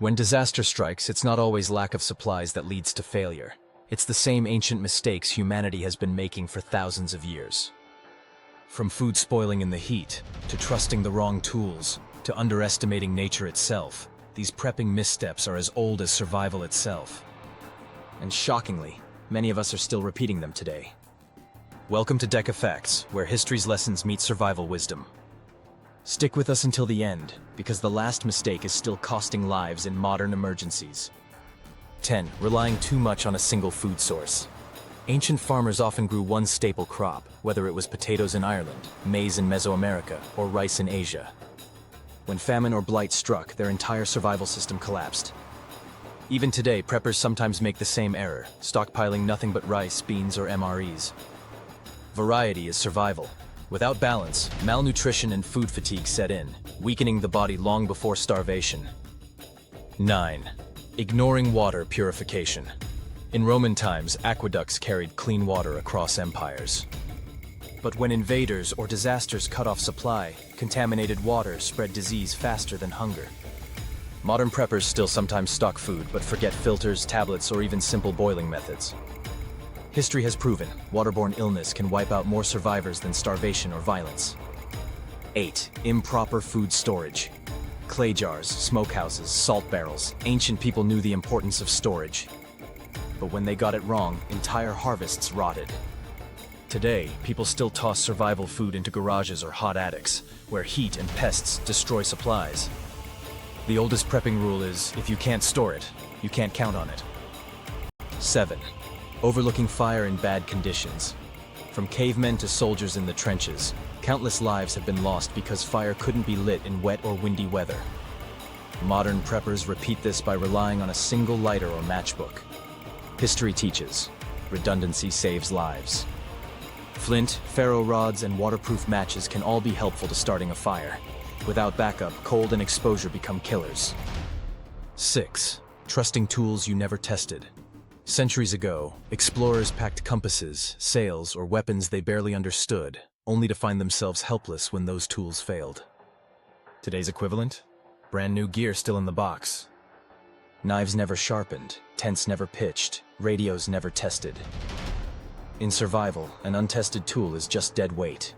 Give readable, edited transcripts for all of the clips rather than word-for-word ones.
When disaster strikes, it's not always lack of supplies that leads to failure. It's the same ancient mistakes humanity has been making for thousands of years. From food spoiling in the heat, to trusting the wrong tools, to underestimating nature itself, these prepping missteps are as old as survival itself. And shockingly, many of us are still repeating them today. Welcome to Deck of Facts, where history's lessons meet survival wisdom. Stick with us until the end, because the last mistake is still costing lives in modern emergencies. 10. Relying too much on a single food source. Ancient farmers often grew one staple crop, whether it was potatoes in Ireland, maize in Mesoamerica, or rice in Asia. When famine or blight struck, their entire survival system collapsed. Even today, preppers sometimes make the same error, stockpiling nothing but rice, beans, or MREs. Variety is survival. Without balance, malnutrition and food fatigue set in, weakening the body long before starvation. 9. Ignoring water purification. In Roman times, aqueducts carried clean water across empires. But when invaders or disasters cut off supply, contaminated water spread disease faster than hunger. Modern preppers still sometimes stock food, but forget filters, tablets, or even simple boiling methods. History has proven waterborne illness can wipe out more survivors than starvation or violence. 8. Improper food storage. Clay jars, smokehouses, salt barrels. Ancient people knew the importance of storage. But when they got it wrong, entire harvests rotted. Today, people still toss survival food into garages or hot attics, where heat and pests destroy supplies. The oldest prepping rule is, if you can't store it, you can't count on it. 7. Overlooking fire in bad conditions. From cavemen to soldiers in the trenches, countless lives have been lost because fire couldn't be lit in wet or windy weather. Modern preppers repeat this by relying on a single lighter or matchbook. History teaches, redundancy saves lives. Flint, ferro rods, and waterproof matches can all be helpful to starting a fire. Without backup, cold and exposure become killers. 6. Trusting tools you never tested. Centuries ago, explorers packed compasses, sails, or weapons they barely understood, only to find themselves helpless when those tools failed. Today's equivalent? Brand new gear still in the box. Knives never sharpened, tents never pitched, radios never tested. In survival, an untested tool is just dead weight.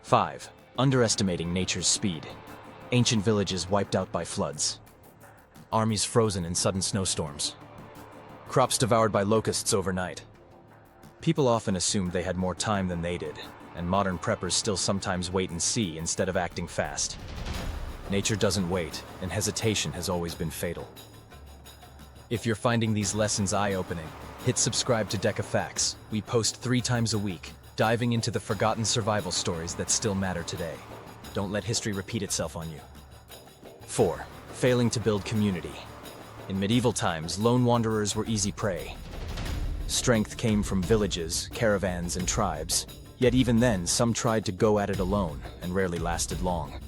5. Underestimating nature's speed. Ancient villages wiped out by floods. Armies frozen in sudden snowstorms. Crops devoured by locusts overnight. People often assumed they had more time than they did, and modern preppers still sometimes wait and see instead of acting fast. Nature doesn't wait, and hesitation has always been fatal. If you're finding these lessons eye-opening, hit subscribe to Deck of Facts. We post 3 times a week, diving into the forgotten survival stories that still matter today. Don't let history repeat itself on you. 4. Failing to build community. In medieval times, lone wanderers were easy prey. Strength came from villages, caravans, and tribes. Yet even then, some tried to go at it alone, and rarely lasted long.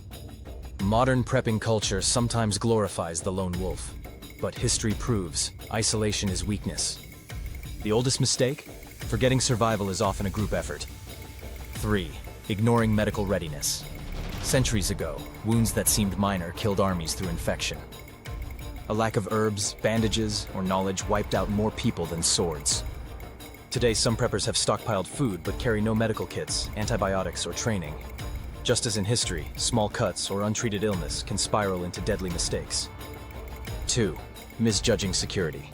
Modern prepping culture sometimes glorifies the lone wolf. But history proves isolation is weakness. The oldest mistake? Forgetting survival is often a group effort. 3. Ignoring medical readiness. Centuries ago, wounds that seemed minor killed armies through infection. A lack of herbs, bandages, or knowledge wiped out more people than swords. Today, some preppers have stockpiled food but carry no medical kits, antibiotics, or training. Just as in history, small cuts or untreated illness can spiral into deadly mistakes. 2. Misjudging security.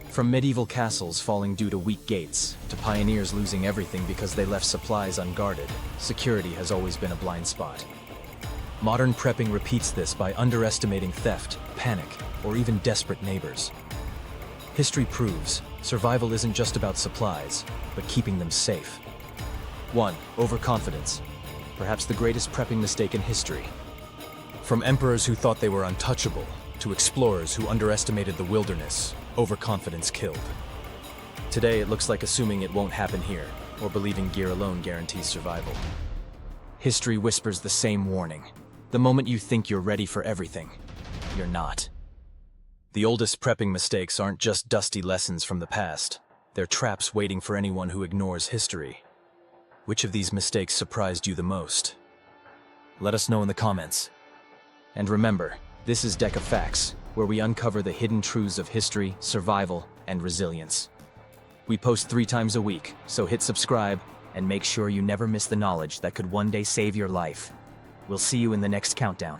From medieval castles falling due to weak gates, to pioneers losing everything because they left supplies unguarded, security has always been a blind spot. Modern prepping repeats this by underestimating theft, panic, or even desperate neighbors. History proves survival isn't just about supplies, but keeping them safe. 1. Overconfidence. Perhaps the greatest prepping mistake in history. From emperors who thought they were untouchable, to explorers who underestimated the wilderness, overconfidence killed. Today, it looks like assuming it won't happen here, or believing gear alone guarantees survival. History whispers the same warning. The moment you think you're ready for everything, you're not. The oldest prepping mistakes aren't just dusty lessons from the past. They're traps waiting for anyone who ignores history. Which of these mistakes surprised you the most? Let us know in the comments. And remember, this is Deck of Facts, where we uncover the hidden truths of history, survival, and resilience. We post 3 times a week, so hit subscribe and make sure you never miss the knowledge that could one day save your life. We'll see you in the next countdown.